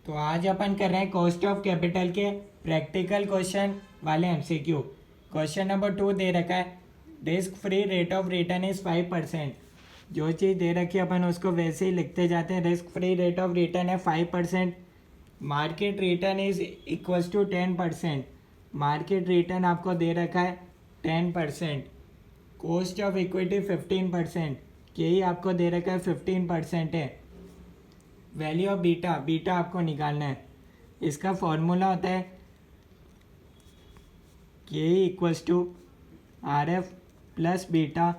तो आज अपन कर रहे हैं कॉस्ट ऑफ कैपिटल के प्रैक्टिकल क्वेश्चन वाले एमसीक्यू। क्वेश्चन नंबर 2 दे रखा है, risk free rate of return is 5%। जो चीज़ दे रखी है अपन उसको वैसे ही लिखते जाते हैं। Risk free rate of return है 5%, market return is equals to 10%। Market return आपको दे रखा है 10%। कॉस्ट ऑफ इक्विटी 15%, यही आपको दे रखा है 15% है। वैल्यू ऑफ बीटा, बीटा आपको निकालना है। इसका फॉर्मूला होता है के equals to R F plus beta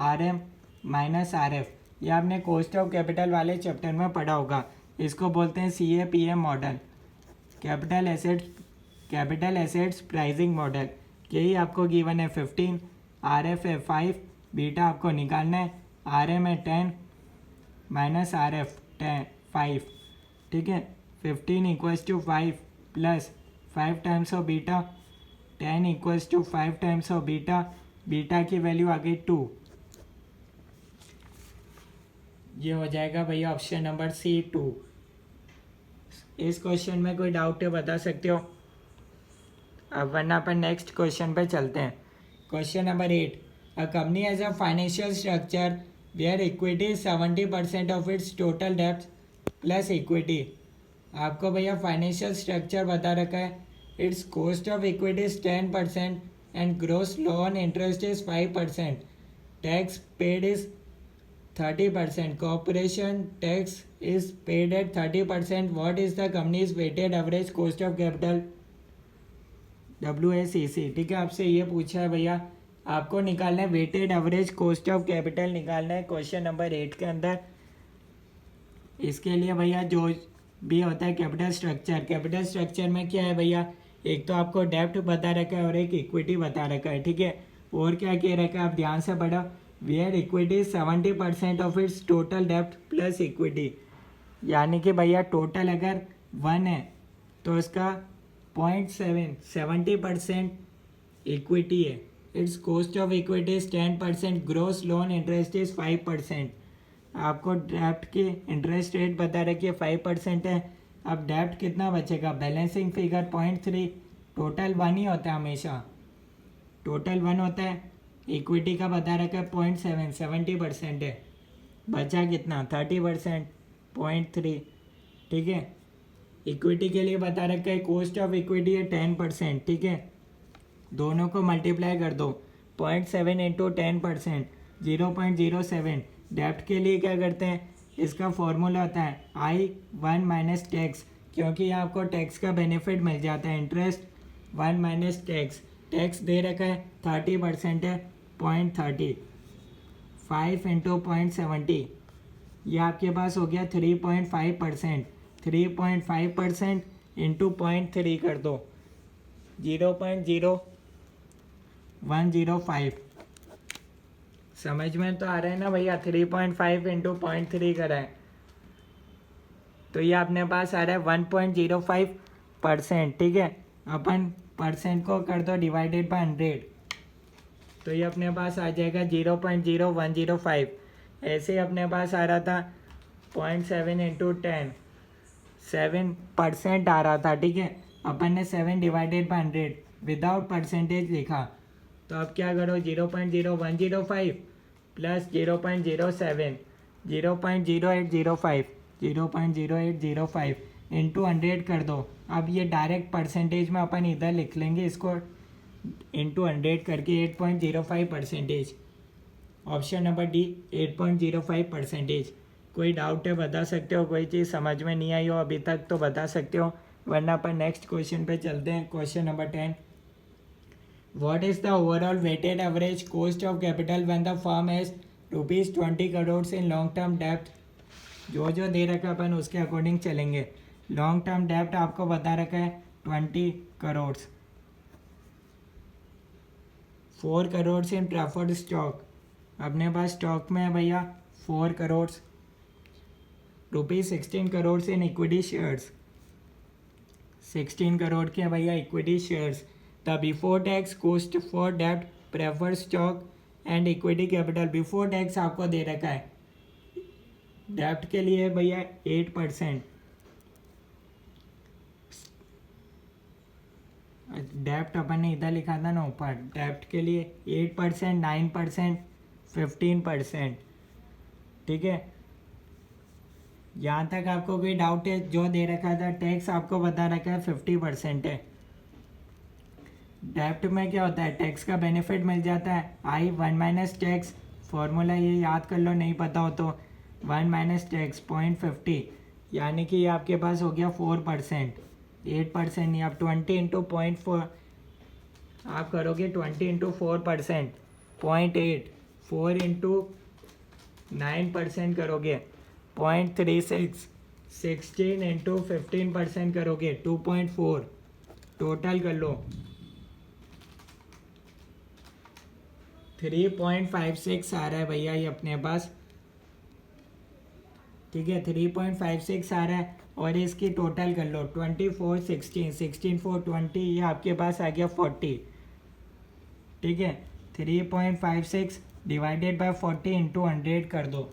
R M minus R F. ये आपने कॉस्ट ऑफ कैपिटल वाले चैप्टर में पढ़ा होगा। इसको बोलते हैं C A P M model, capital assets pricing model. यही आपको गिवन है 15, आर एफ है 5, बीटा आपको निकालना है, आर एम है 10 माइनस आर एफ 5। ठीक है, 15 equals to 5 plus 5 times of beta, 10 equals to 5 times of beta. Beta की वैल्यू आ गई 2। ये हो जाएगा भैया ऑप्शन नंबर सी 2। इस क्वेश्चन में कोई डाउट है बता सकते हो, अब वरना अपन नेक्स्ट क्वेश्चन पे चलते हैं। Question number 8, a company has a financial structure where equity is 70% of its total डेप्ट प्लस इक्विटी। आपको भैया फाइनेंशियल स्ट्रक्चर बता रखा है। Its cost of equity is 10% and gross loan interest is 5%। Tax paid is 30%। Corporation tax is paid at 30%। What is the company's weighted average cost of capital WACC। ठीक है, आपसे ये पूछा है भैया, आपको निकालना है weighted average cost of capital निकालना है क्वेश्चन नंबर 8 के अंदर। इसके लिए भैया जो भी होता है कैपिटल स्ट्रक्चर में क्या है भैया, एक तो आपको डेप्ट बता रखा है और एक इक्विटी बता रखा है। ठीक है, और क्या कह रखा है आप ध्यान से पढ़ो, where equity 70% of its total डेप्ट प्लस इक्विटी। यानी कि भैया टोटल अगर 1 है तो इसका 0.70% इक्विटी है। Its cost of equity is 10%, gross loan interest is 5%। आपको डेप्ट की इंटरेस्ट रेट बता रखी है 5% है। अब डेप्ट कितना बचेगा, बैलेंसिंग फिगर 0.3, टोटल 1 ही होता है हमेशा, टोटल 1 होता है। इक्विटी का बता रखा है 0.7, 70% है। बचा कितना 30%, 0.3। ठीक है, इक्विटी के लिए बता रखा है कॉस्ट ऑफ इक्विटी है 10%। ठीक है, दोनों को मल्टीप्लाई कर दो, 0.7 इंटू 10%, 0.07। डेप्ट के लिए क्या करते हैं, इसका फॉर्मूला होता है I1 माइनस टैक्स, क्योंकि यहाँ आपको टैक्स का बेनिफिट मिल जाता है। इंटरेस्ट 1 माइनस टैक्स दे रखा है 30% है, 0.30, 5 इंटू 0.70, ये आपके पास हो गया 3.5%। 3.5% इंटू 0.3 कर दो, 0.0105। समझ में तो आ रहा है ना भैया, 3.5 इंटू 0.3 करा है तो ये अपने पास आ रहा है 1.05%। ठीक है, अपन परसेंट को कर दो डिवाइडेड बाय 100, तो ये अपने पास आ जाएगा 0.0105। ऐसे ही अपने पास आ रहा था 0.7 इंटू 10, 7% आ रहा था। ठीक है, अपन ने 7 डिवाइडेड बाय 100 विदाउट परसेंटेज लिखा, तो अब क्या करो 0.0105 प्लस 0.07, 0.0805, 0.0805 इंटू 100 कर दो। अब ये डायरेक्ट परसेंटेज में अपन इधर लिख लेंगे इसको इंटू 100 करके 8.05%। Option number D 8.05%। कोई डाउट है बता सकते हो, कोई चीज़ समझ में नहीं आई हो अभी तक तो बता सकते हो, वरना अपन नेक्स्ट क्वेश्चन पे चलते हैं। Question number 10, what is the overall weighted average cost of capital when the firm has ₹20 crore in long term डेप्ट। जो दे रखा है अपन उसके अकॉर्डिंग चलेंगे। लॉन्ग टर्म डेप्ट आपको बता रखा है 20 crore, 4 crore in preferred stock. अपने पास स्टॉक में है भैया 4 crore, ₹16 crore in equity shares, 16 crore के भैया equity shares. The before tax cost for डेप्ट preferred stock and equity capital, before tax आपको दे रखा है डेप्ट के लिए भैया 8%, डेप्ट अपन ने इधर लिखा था ना ऊपर, डेप्ट के लिए 8%, 9%, 15%। ठीक है, यहाँ तक आपको कोई डाउट है? जो दे रखा था टैक्स आपको बता रखा है 50% है। डेप्ट में क्या होता है, टैक्स का बेनिफिट मिल जाता है। आई 1 माइनस टैक्स, फॉर्मूला ये याद कर लो, नहीं पता हो तो 1 माइनस टैक्स 0.50, यानी कि ये आपके पास हो गया 4%। 8% नहीं, आप 20 इंटू 0.4 आप करोगे, 20 इंटू 4%, 0.8, 4 इंटू 9% करोगे 0.36, 16 इंटू 15% करोगे 2.4, टोटल कर लो 3.56 आ रहा है भैया ये अपने पास। ठीक है, 3.56 आ रहा है, और इसकी टोटल कर लो 24, 16, 16 4 20, ये आपके पास आ गया 40। ठीक है, 3.56 डिवाइडेड बाय 40 इंटू 100 कर दो,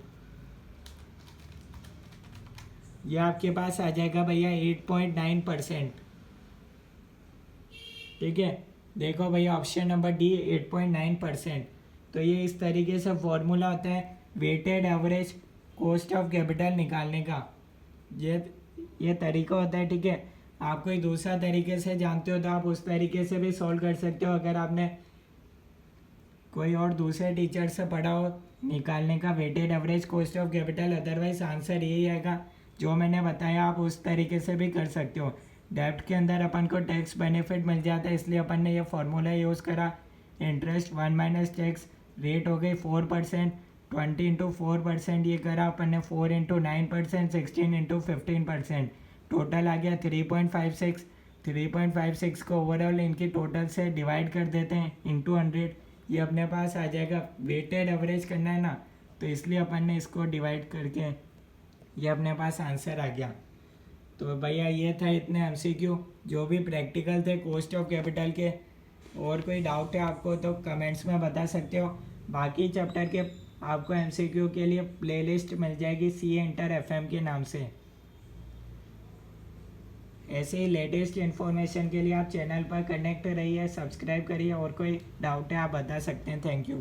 ये आपके पास आ जाएगा भैया 8.9%। ठीक है, देखो भैया ऑप्शन नंबर डी 8.9%। तो ये इस तरीके से फॉर्मूला होता है weighted average cost of capital निकालने का, ये तरीका होता है। ठीक है, आप कोई दूसरा तरीके से जानते हो तो आप उस तरीके से भी सॉल्व कर सकते हो, अगर आपने कोई और दूसरे टीचर से पढ़ा हो निकालने का weighted average cost of capital. Otherwise answer यही आएगा जो मैंने बताया, आप उस तरीके से भी कर सकते हो। डेब्ट के अंदर अपन को टैक्स बेनिफिट मिल जाता है, इसलिए अपन ने ये फार्मूला यूज़ करा। इंटरेस्ट 1 माइनस टैक्स, रेट हो गई 4%, 20 इंटू 4% ये करा अपन ने, 4 इंटू 9%, 16 इंटू 15%, टोटल आ गया 3.56। 3.56 को ओवरऑल इनकी टोटल से डिवाइड कर देते हैं इंटू 100, ये अपने पास आ जाएगा। वेटेड एवरेज करना है ना, तो इसलिए अपन ने इसको डिवाइड करके ये अपने पास आंसर आ गया। तो भैया ये था इतने एमसीक्यू जो भी प्रैक्टिकल थे कॉस्ट ऑफ कैपिटल के। और कोई डाउट है आपको तो कमेंट्स में बता सकते हो। बाकी चैप्टर के आपको एमसीक्यू के लिए प्लेलिस्ट मिल जाएगी सीए इंटर एफएम के नाम से। ऐसे ही लेटेस्ट इन्फॉर्मेशन के लिए आप चैनल पर कनेक्ट रहिए, सब्सक्राइब करिए, और कोई डाउट है आप बता सकते हैं। Thank you.